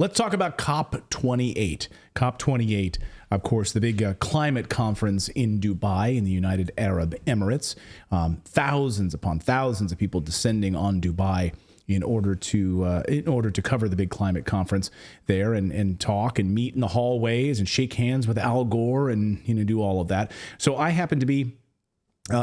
Let's talk about COP28. COP28, of course, the big climate conference in Dubai in the United Arab Emirates. Thousands upon thousands of people descending on Dubai in order to cover the big climate conference there and talk and meet in the hallways and shake hands with Al Gore and do all of that. So I happen to be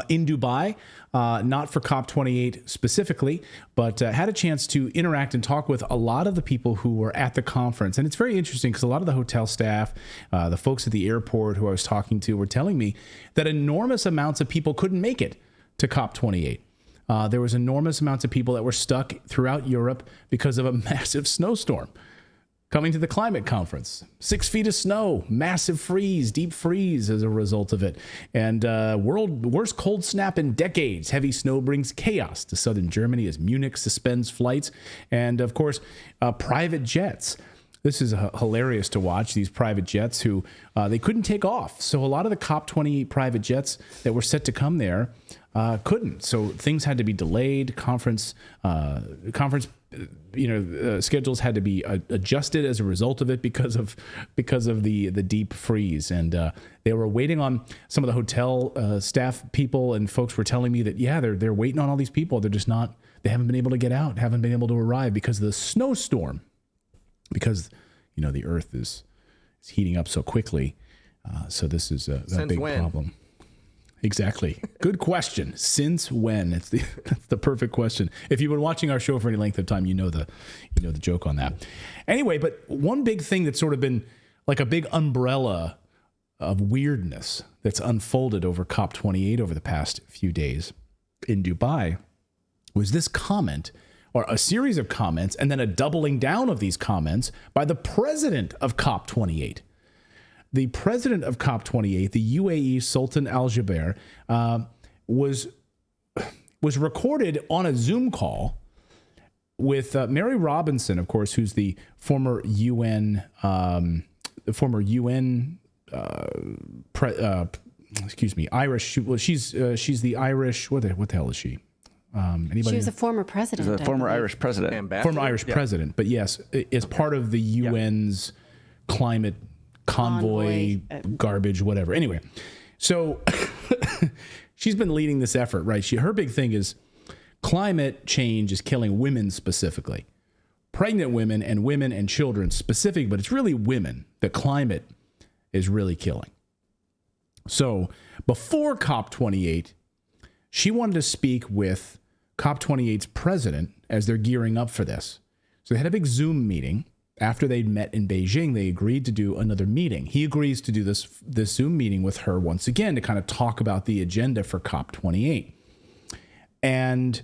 in Dubai, not for COP28 specifically, but had a chance to interact and talk with a lot of the people who were at the conference. And it's very interesting because a lot of the hotel staff, the folks at the airport who I was talking to were telling me that enormous amounts of people couldn't make it to COP28. There was enormous amounts of people that were stuck throughout Europe because of a massive snowstorm coming to the climate conference. 6 feet of snow, massive freeze, deep freeze as a result of it. And worst cold snap in decades. Heavy snow brings chaos to southern Germany as Munich suspends flights. And of course, private jets. This is hilarious to watch, these private jets who they couldn't take off. So a lot of the COP28 private jets that were set to come there couldn't. So things had to be delayed. Conference schedules had to be adjusted as a result of it because of the deep freeze. And they were waiting on some of the hotel staff people, and folks were telling me that they're waiting on all these people. They're just not. They haven't been able to get out. Haven't been able to arrive because of the snowstorm. Because the Earth is heating up so quickly. So this is a big problem. Exactly. Good question. Since when? That's the perfect question. If you've been watching our show for any length of time, you know the joke on that. Anyway, but one big thing that's sort of been like a big umbrella of weirdness that's unfolded over COP28 over the past few days in Dubai was this comment, or a series of comments, and then a doubling down of these comments by the president of COP28. The president of COP28, the UAE Sultan Al Jaber, was recorded on a Zoom call with Mary Robinson, of course, who's the former UN Irish. Well, she's the Irish. What the hell is she? Anybody? She was a former president. She was a former Irish president. Ambassador? Former Irish president, but yes, as part of the UN's climate convoy, garbage, whatever. Anyway, so she's been leading this effort, right? Her big thing is climate change is killing women specifically, pregnant women and children specific, but it's really women that climate is really killing. So before COP28, she wanted to speak with COP28's president as they're gearing up for this. So they had a big Zoom meeting. After they'd met in Beijing, they agreed to do another meeting. He agrees to do this Zoom meeting with her once again to kind of talk about the agenda for COP28. And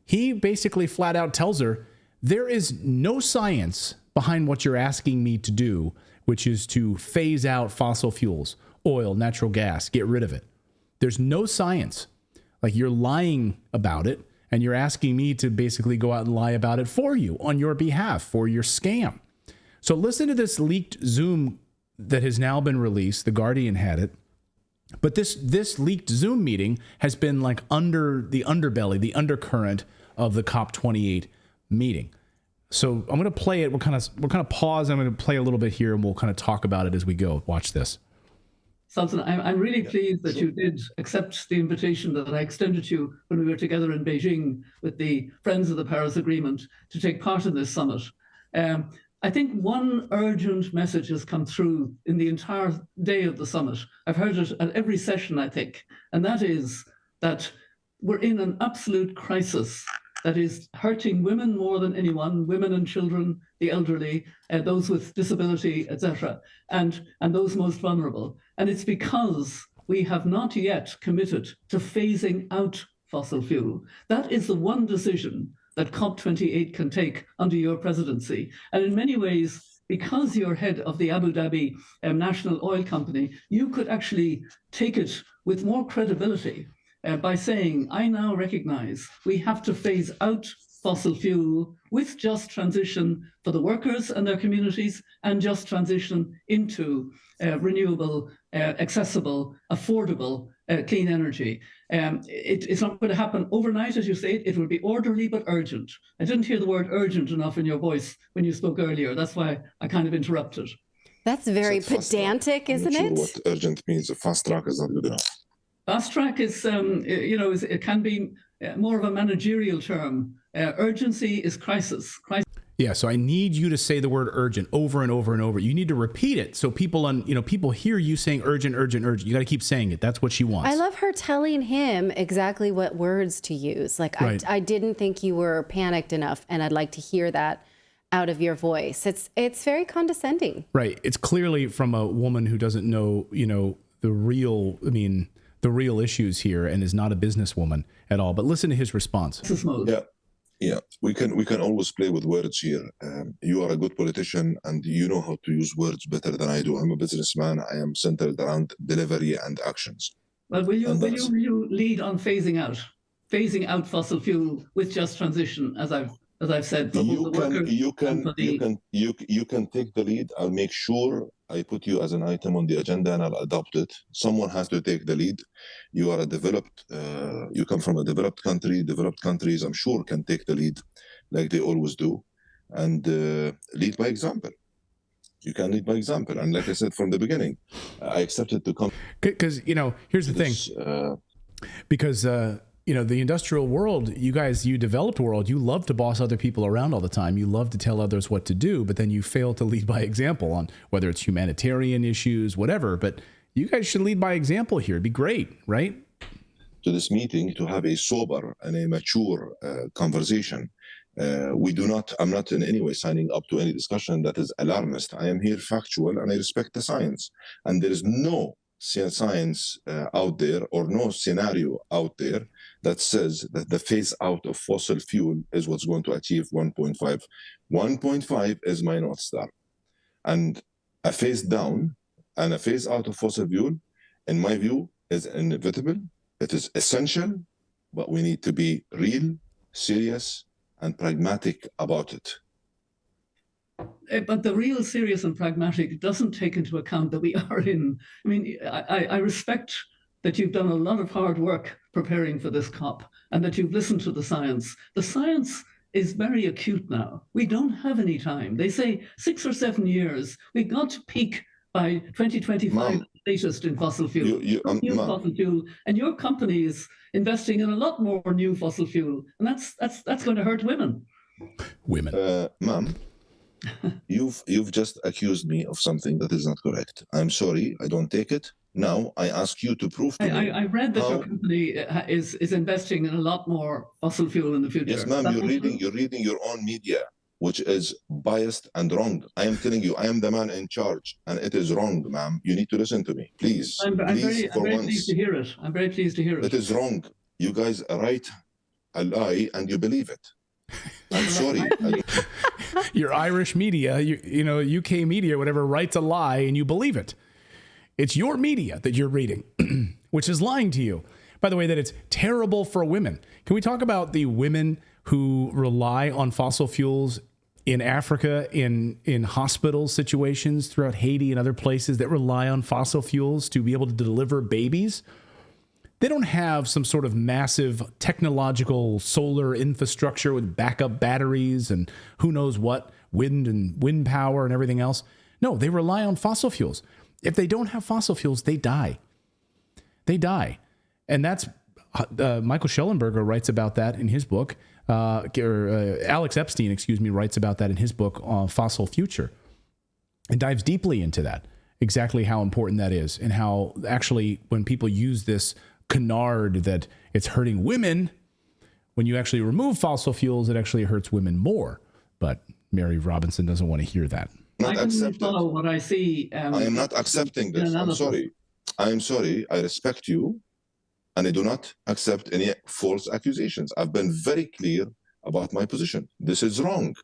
he basically flat out tells her, there is no science behind what you're asking me to do, which is to phase out fossil fuels, oil, natural gas, get rid of it. There's no science. Like, you're lying about it, and you're asking me to basically go out and lie about it for you, on your behalf, for your scam. So listen to this leaked Zoom that has now been released. The Guardian had it. But this leaked Zoom meeting has been like under the underbelly, the undercurrent of the COP28 meeting. So I'm going to play it. We're kind of pause. I'm going to play a little bit here, and we'll kind of talk about it as we go. Watch this. Sultan, I'm really pleased that you did accept the invitation that I extended to you when we were together in Beijing with the Friends of the Paris Agreement to take part in this summit. I think one urgent message has come through in the entire day of the summit. I've heard it at every session, I think, and that is that we're in an absolute crisis that is hurting women more than anyone, women and children, the elderly, those with disability, etc., and those most vulnerable. And it's because we have not yet committed to phasing out fossil fuel. That is the one decision that COP28 can take under your presidency. And in many ways, because you're head of the Abu Dhabi National Oil Company, you could actually take it with more credibility by saying, I now recognize we have to phase out fossil fuel with just transition for the workers and their communities, and just transition into renewable, accessible, affordable clean energy. It's not going to happen overnight, as you say. It will be orderly but urgent. I didn't hear the word urgent enough in your voice when you spoke earlier. That's why I kind of interrupted. That's very pedantic, isn't it? What urgent means. A fast track is not good enough. Fast track is, it can be more of a managerial term. Urgency is crisis. Yeah, so I need you to say the word urgent over and over and over. You need to repeat it so people hear you saying urgent, urgent, urgent. You got to keep saying it. That's what she wants. I love her telling him exactly what words to use. Like, right. I didn't think you were panicked enough, and I'd like to hear that out of your voice. It's very condescending. Right. It's clearly from a woman who doesn't know, the real issues here and is not a businesswoman at all. But listen to his response. Yeah, we can always play with words here. You are a good politician and you know how to use words better than I do. I'm a businessman. I am centered around delivery and actions. Well, will you lead on phasing out fossil fuel with just transition, as I've said? You can take the lead. I'll make sure I put you as an item on the agenda and I'll adopt it. Someone has to take the lead. You are you come from a developed country. Developed countries, I'm sure, can take the lead like they always do and lead by example. You can lead by example. And like I said from the beginning, I accepted to come. Because, here's the thing. Because, the industrial world, you developed world, you love to boss other people around all the time. You love to tell others what to do, but then you fail to lead by example on whether it's humanitarian issues, whatever. But you guys should lead by example here. It'd be great, right? To this meeting to have a sober and a mature conversation. I'm not in any way signing up to any discussion that is alarmist. I am here factual and I respect the science. And there is no science out there or no scenario out there that says that the phase out of fossil fuel is what's going to achieve 1.5. 1.5 is my North Star. And a phase down and a phase out of fossil fuel, in my view, is inevitable. It is essential, but we need to be real, serious, and pragmatic about it. But the real serious and pragmatic doesn't take into account that we are in. I mean, I respect that you've done a lot of hard work preparing for this COP and that you've listened to the science. The science is very acute now. We don't have any time. They say 6 or 7 years. We've got to peak by 2025 latest in fossil fuel. Fossil fuel, and your company is investing in a lot more new fossil fuel, and that's going to hurt women. Ma'am. You've just accused me of something that is not correct. I'm sorry, I don't take it. Now I ask you to prove to me. I read that your company is investing in a lot more fossil fuel in the future. Yes, ma'am, you're reading your own media, which is biased and wrong. I am telling you, I am the man in charge, and it is wrong, ma'am. You need to listen to me, please. I'm very pleased to hear it. I'm very pleased to hear it. It is wrong. You guys write a lie and you believe it. I'm sorry. Your Irish media, UK media, whatever, writes a lie and you believe it. It's your media that you're reading, which is lying to you. By the way, that it's terrible for women. Can we talk about the women who rely on fossil fuels in Africa, in hospital situations throughout Haiti and other places that rely on fossil fuels to be able to deliver babies? They don't have some sort of massive technological solar infrastructure with backup batteries and who knows what, wind power and everything else. No, they rely on fossil fuels. If they don't have fossil fuels, they die. They die. And that's Michael Schellenberger writes about that in his book. Alex Epstein, writes about that in his book on Fossil Future and dives deeply into that, exactly how important that is and how actually when people use this canard that it's hurting women, when you actually remove fossil fuels, it actually hurts women more. But Mary Robinson doesn't want to hear that. I can follow what I see. I am not accepting this. I'm sorry. I'm sorry. I respect you, and I do not accept any false accusations. I've been very clear about my position. This is wrong.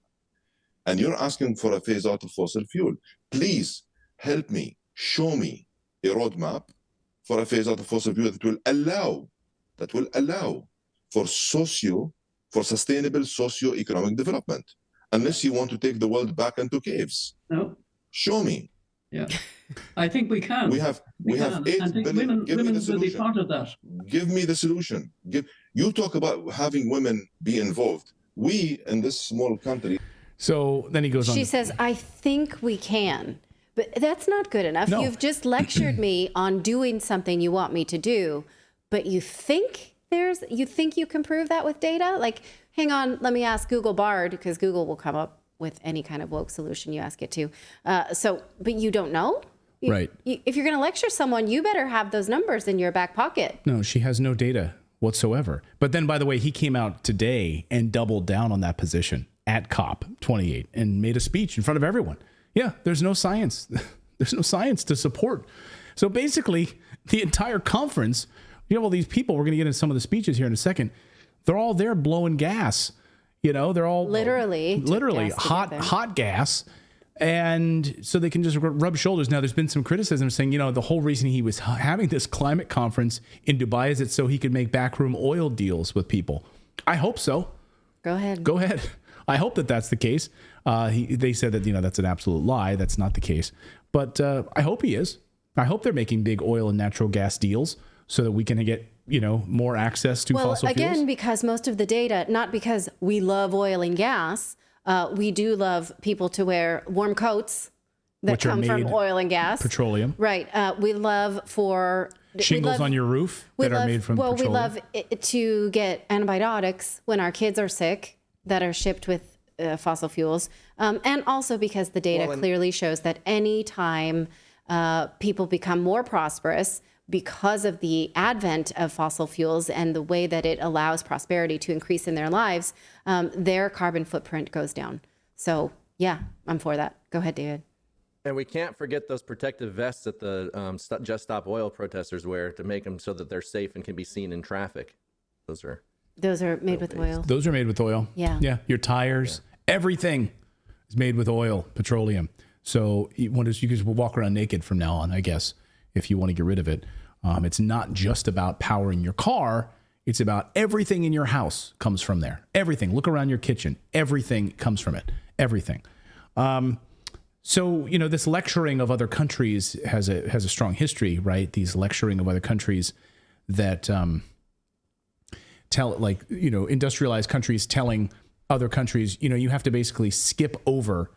And you're asking for a phase out of fossil fuel. Please help me, show me a roadmap for a phase out of fossil fuel that will allow for sustainable socio-economic development. Unless you want to take the world back into caves. No. Show me. Yeah. I think we can. We have 8 billion. Women will be part of that. Give me the solution. You talk about having women be involved. We in this small country. So then he goes on. She says, I think we can. But that's not good enough. No. You've just lectured me on doing something you want me to do, but you think you can prove that with data? Like, hang on, let me ask Google Bard, because Google will come up with any kind of woke solution you ask it to. But you don't know? Right. If you're going to lecture someone, you better have those numbers in your back pocket. No, she has no data whatsoever. But then, by the way, he came out today and doubled down on that position at COP28 and made a speech in front of everyone. Yeah, there's no science. There's no science to support. So basically, the entire conference, you have all these people, we're going to get into some of the speeches here in a second, they're all there blowing gas. You know, they're all literally hot gas. And so they can just rub shoulders. Now, there's been some criticism saying, you know, the whole reason he was having this climate conference in Dubai is it so he could make backroom oil deals with people. I hope so. Go ahead. I hope that that's the case. They said that, you know, that's an absolute lie. That's not the case. But I hope he is. I hope they're making big oil and natural gas deals so that we can get, you know, more access to fossil fuels. Well, again, because most of the data, not because we love oil and gas, we do love people to wear warm coats that come from oil and gas. Petroleum. Right. We love for... Shingles on your roof that are made from petroleum. Well, we love to get antibiotics when our kids are sick that are shipped with fossil fuels. And also because the data clearly shows that any time people become more prosperous because of the advent of fossil fuels and the way that it allows prosperity to increase in their lives, their carbon footprint goes down. So, yeah, I'm for that. Go ahead, David. And we can't forget those protective vests that the Just Stop Oil protesters wear to make them so that they're safe and can be seen in traffic. Those are made with oil. Those are made with oil. Yeah. Yeah. Your tires, everything is made with oil, petroleum. So you can walk around naked from now on, I guess, if you want to get rid of it. It's not just about powering your car. It's about everything in your house comes from there. Everything. Look around your kitchen. Everything comes from it. Everything. So, you know, this lecturing of other countries has a strong history, right? These lecturing of other countries that tell, like, you know, industrialized countries telling other countries, you know, you have to basically skip over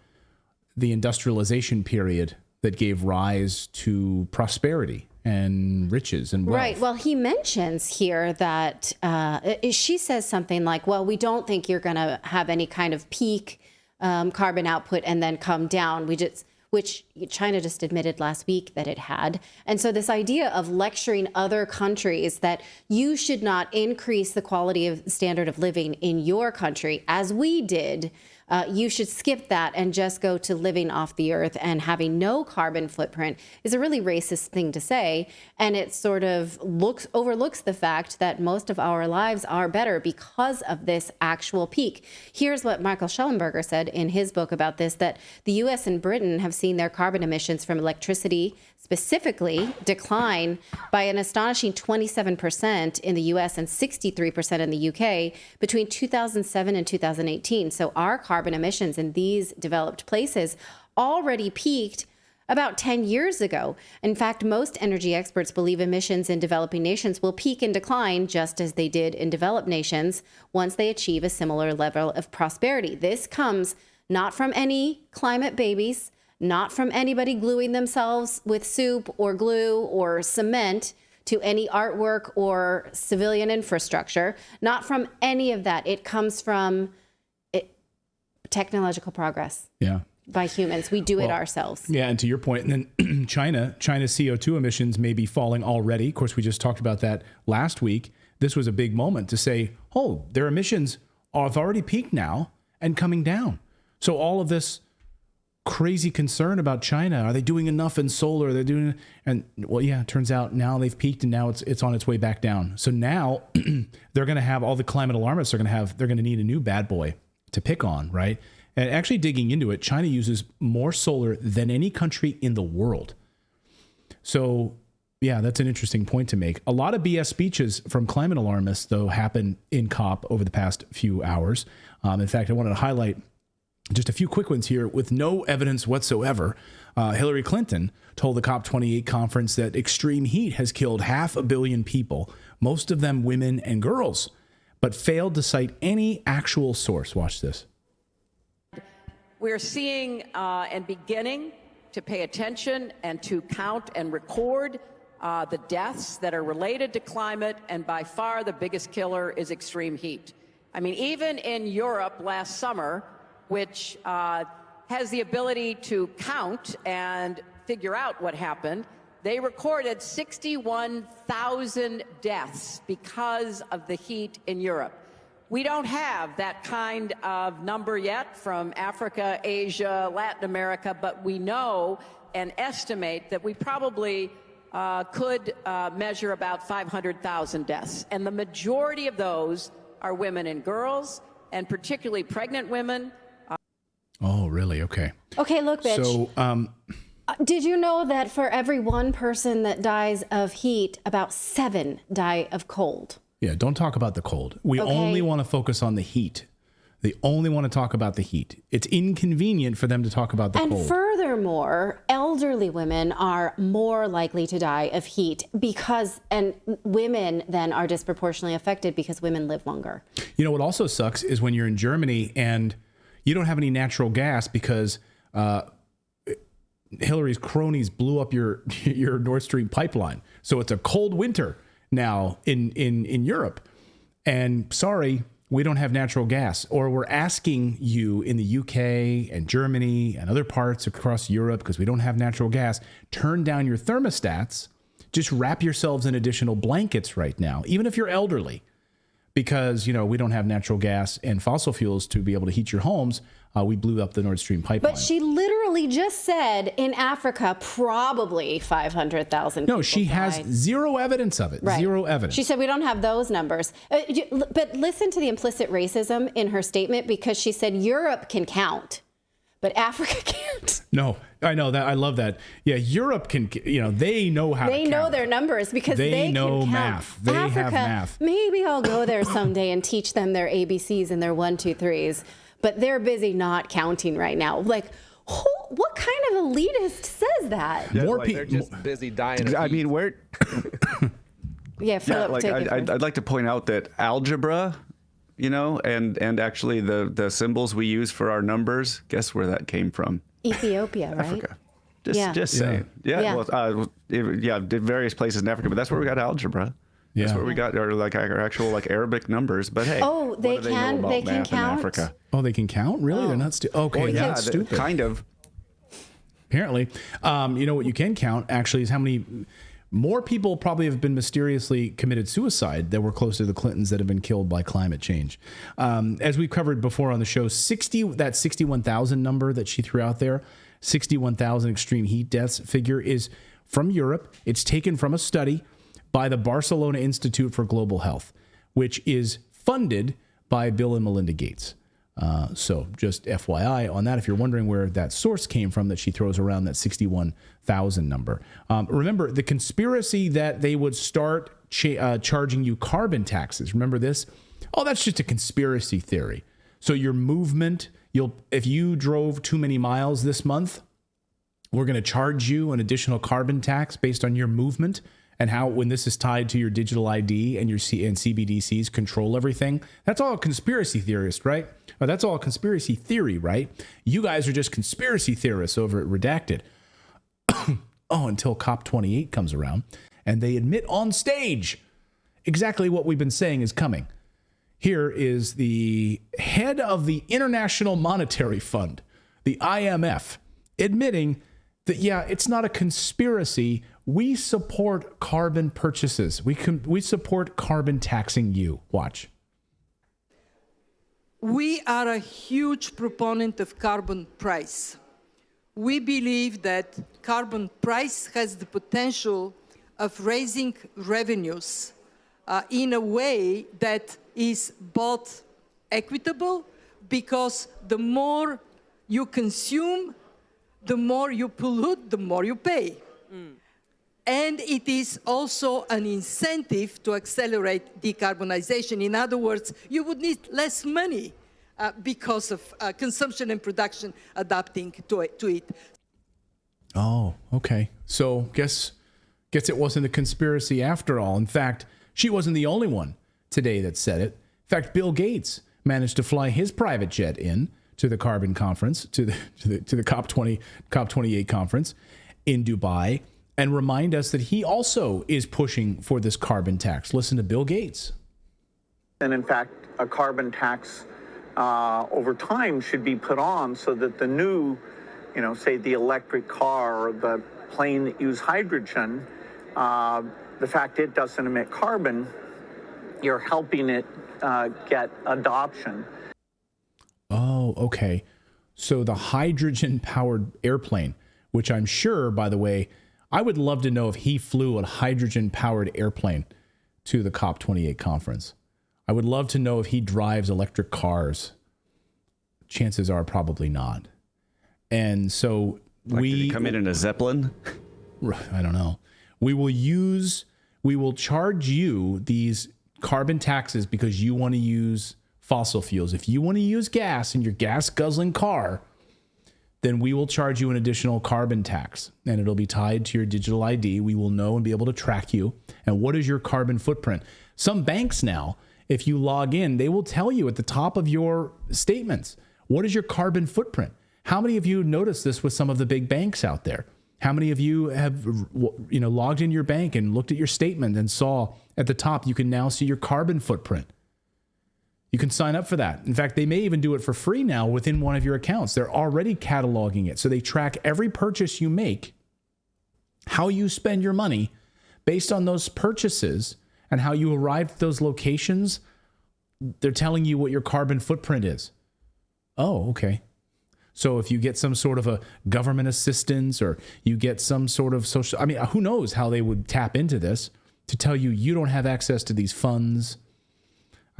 the industrialization period that gave rise to prosperity and riches and wealth. Right. Well, he mentions here that she says something like, well, we don't think you're going to have any kind of peak carbon output and then come down. Which China just admitted last week that it had. And so this idea of lecturing other countries that you should not increase the quality of standard of living in your country as we did, you should skip that and just go to living off the earth and having no carbon footprint is a really racist thing to say. And it sort of overlooks the fact that most of our lives are better because of this actual peak. Here's what Michael Schellenberger said in his book about this, that the US and Britain have seen their carbon emissions from electricity specifically decline by an astonishing 27% in the US and 63% in the UK between 2007 and 2018. So our carbon emissions in these developed places already peaked about 10 years ago. In fact, most energy experts believe emissions in developing nations will peak and decline just as they did in developed nations once they achieve a similar level of prosperity. This comes not from any climate babies, not from anybody gluing themselves with soup or glue or cement to any artwork or civilian infrastructure, not from any of that. It comes from technological progress. Yeah. By humans. We do it ourselves. Yeah, and to your point, and then China's CO2 emissions may be falling already. Of course, we just talked about that last week. This was a big moment to say, oh, their emissions have already peaked now and coming down. So all of this crazy concern about China, are they doing enough in solar? They're doing, and well, yeah, it turns out now they've peaked and now it's on its way back down. So now they're going to have all the climate alarmists they're going to need a new bad boy to pick on, right? And actually digging into it, China uses more solar than any country in the world. So yeah, that's an interesting point to make. A lot of BS speeches from climate alarmists, though, happened in COP over the past few hours. In fact, I wanted to highlight Just a few quick ones here. With no evidence whatsoever, Hillary Clinton told the COP28 conference that extreme heat has killed 500 million people, most of them women and girls, but failed to cite any actual source. Watch this. We're seeing and beginning to pay attention and to count and record the deaths that are related to climate, and by far the biggest killer is extreme heat. I mean, even in Europe last summer, which has the ability to count and figure out what happened, they recorded 61,000 deaths because of the heat in Europe. We don't have that kind of number yet from Africa, Asia, Latin America, but we know and estimate that we probably could measure about 500,000 deaths. And the majority of those are women and girls, and particularly pregnant women. Oh, really? Okay. Okay, look, bitch. So, did you know that for every one person that dies of heat, about 7 die of cold? yeah, don't talk about the cold. We only want to focus on the heat. They only want to talk about the heat. It's inconvenient for them to talk about the cold. And furthermore, elderly women are more likely to die of heat because, and women then are disproportionately affected because women live longer. You know what also sucks is when you're in Germany and you don't have any natural gas because Hillary's cronies blew up your Nord Stream pipeline. So it's a cold winter now in Europe. And sorry, we don't have natural gas, or we're asking you in the UK and Germany and other parts across Europe, because we don't have natural gas, turn down your thermostats, just wrap yourselves in additional blankets right now, even if you're elderly, because, you know, we don't have natural gas and fossil fuels to be able to heat your homes. We blew up the Nord Stream pipeline. But she literally just said in Africa, probably 500,000 people. No, she has zero evidence of it. Right. Zero evidence. She said we don't have those numbers. But listen to the implicit racism in her statement, because she said Europe can count, but Africa can't. No, I know that. I love that. Yeah, Europe can, you know, they know how to count. They know their numbers because they know can count. math. They Africa, have math. Maybe I'll go there someday and teach them their ABCs and their 1, 2, 3s. But they're busy not counting right now. Like, what kind of elitist says that? Yeah, More like people. they're just busy dying. Of I heat. mean, where? Yeah, Philip, like take it first. I'd like to point out that algebra, you know, and actually the symbols we use for our numbers. Guess where that came from? Ethiopia, right? Africa. Yeah. Just saying. Yeah. Well, various places in Africa, but that's where we got algebra. Yeah. That's where we got our actual like Arabic numbers. But hey, Oh, they what do know can- about they can math in count? Africa? Oh, they can count? Really? They're not stupid. Okay, Well, that's yeah, stupid. kind of. Apparently. You know what you can count, actually, is how many more people probably have been mysteriously committed suicide that were close to the Clintons that have been killed by climate change. As we've covered before on the show, that 61,000 number that she threw out there, 61,000 extreme heat deaths figure, is from Europe. It's taken from a study by the Barcelona Institute for Global Health, which is funded by Bill and Melinda Gates. So just FYI on that, if you're wondering where that source came from that she throws around, that 61,000 number. Remember the conspiracy that they would start charging you carbon taxes. Remember this? Oh, that's just a conspiracy theory. So your movement, if you drove too many miles this month, we're going to charge you an additional carbon tax based on your movement. And how, when this is tied to your digital ID and your CBDCs control everything, that's all a conspiracy theorist, right? Or that's all a conspiracy theory, right? You guys are just conspiracy theorists over at Redacted. Until COP28 comes around and they admit on stage exactly what we've been saying is coming. Here is the head of the International Monetary Fund, the IMF, admitting that, yeah, it's not a conspiracy. We support carbon purchases. We support carbon taxing you. Watch. We are a huge proponent of carbon price. We believe that carbon price has the potential of raising revenues in a way that is both equitable, because the more you consume, the more you pollute, the more you pay. And it is also an incentive to accelerate decarbonization. In other words, you would need less money because of consumption and production adapting to it. Oh, okay. So guess it wasn't a conspiracy after all. In fact, she wasn't the only one today that said it. In fact, Bill Gates managed to fly his private jet in to the carbon conference, to the COP28 conference in Dubai, and remind us that he also is pushing for this carbon tax. Listen to Bill Gates. And in fact, a carbon tax over time should be put on so that the new, say the electric car or the plane that use hydrogen, the fact it doesn't emit carbon, you're helping it get adoption. Oh, okay. So the hydrogen-powered airplane, which I'm sure, by the way, I would love to know if he flew a hydrogen-powered airplane to the COP28 conference. I would love to know if he drives electric cars. Chances are probably not. And so did he come in a Zeppelin? I don't know. We will charge you these carbon taxes because you want to use fossil fuels. If you want to use gas in your gas guzzling car, then we will charge you an additional carbon tax, and it'll be tied to your digital ID. We will know and be able to track you. And what is your carbon footprint? Some banks now, if you log in, they will tell you at the top of your statements, what is your carbon footprint? How many of you noticed this with some of the big banks out there? How many of you have logged in your bank and looked at your statement and saw at the top you can now see your carbon footprint? You can sign up for that. In fact, they may even do it for free now within one of your accounts. They're already cataloging it. So they track every purchase you make, how you spend your money based on those purchases and how you arrived at those locations. They're telling you what your carbon footprint is. Oh, okay. So if you get some sort of a government assistance or you get some sort of social, who knows how they would tap into this to tell you you don't have access to these funds.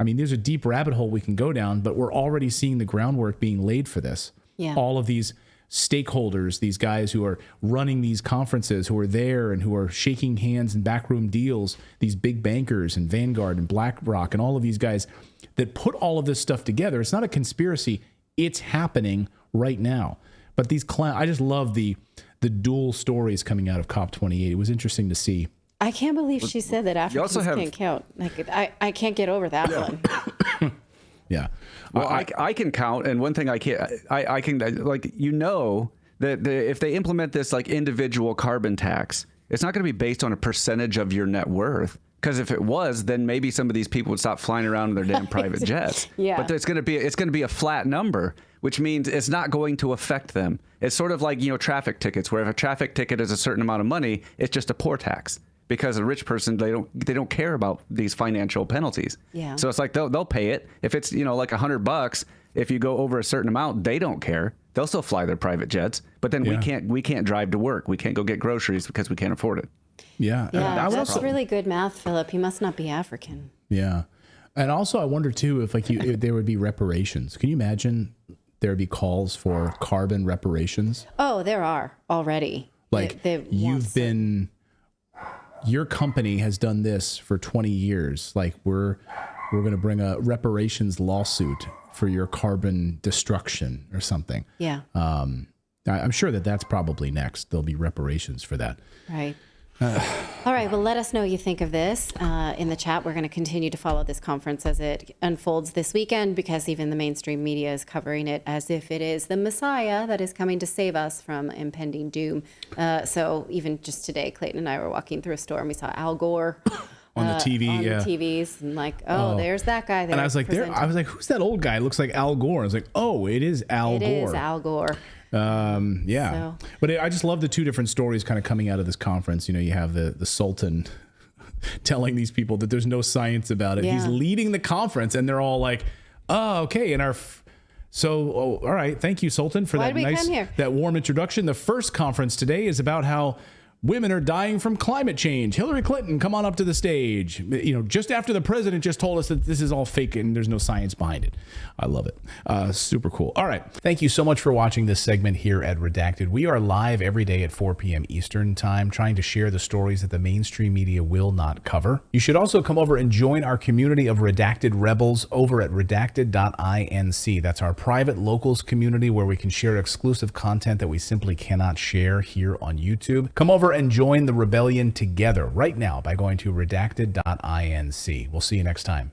There's a deep rabbit hole we can go down, but we're already seeing the groundwork being laid for this. Yeah. All of these stakeholders, these guys who are running these conferences, who are there and who are shaking hands in backroom deals, these big bankers and Vanguard and BlackRock and all of these guys that put all of this stuff together. It's not a conspiracy. It's happening right now. But these I just love the dual stories coming out of COP28. It was interesting to see. I can't believe she said that Africans can't count. I can't get over that one. Yeah. Well, I can count, and one thing I can that if they implement this individual carbon tax, it's not going to be based on a percentage of your net worth. Because if it was, then maybe some of these people would stop flying around in their damn private jets. Yeah. But it's going to be a flat number, which means it's not going to affect them. It's sort of like traffic tickets, where if a traffic ticket is a certain amount of money, it's just a poor tax. Because a rich person, they don't care about these financial penalties. Yeah. So it's like they'll pay it. If it's like $100, if you go over a certain amount, they don't care. They'll still fly their private jets. But then we can't drive to work. We can't go get groceries because we can't afford it. Yeah. That's really good math, Philip. You must not be African. Yeah. And also I wonder too if if there would be reparations. Can you imagine there would be calls for carbon reparations? Oh, there are already. Your company has done this for 20 years. We're going to bring a reparations lawsuit for your carbon destruction or something. Yeah. I'm sure that's probably next. There'll be reparations for that. Right. All right. Well, let us know what you think of this in the chat. We're going to continue to follow this conference as it unfolds this weekend, because even the mainstream media is covering it as if it is the Messiah that is coming to save us from impending doom. So even just today, Clayton and I were walking through a store and we saw Al Gore on the TV, on the TVs, and there's that guy there. And I was like, who's that old guy? It looks like Al Gore. I was like, oh, it is Al Gore. It is Al Gore. Yeah. So. But I just love the two different stories kind of coming out of this conference. You have the Sultan telling these people that there's no science about it. Yeah. He's leading the conference and they're all like, oh, okay. And all right. Thank you, Sultan, for that warm introduction. The first conference today is about how Women are dying from climate change. Hillary Clinton, come on up to the stage. You know, just after the president just told us that this is all fake and there's no science behind it. I love it. Super cool. All right. Thank you so much for watching this segment here at Redacted. We are live every day at 4 p.m. Eastern time, trying to share the stories that the mainstream media will not cover. You should also come over and join our community of Redacted Rebels over at redacted.inc. That's our private locals community where we can share exclusive content that we simply cannot share here on YouTube. Come over and join the rebellion together right now by going to redacted.inc. We'll see you next time.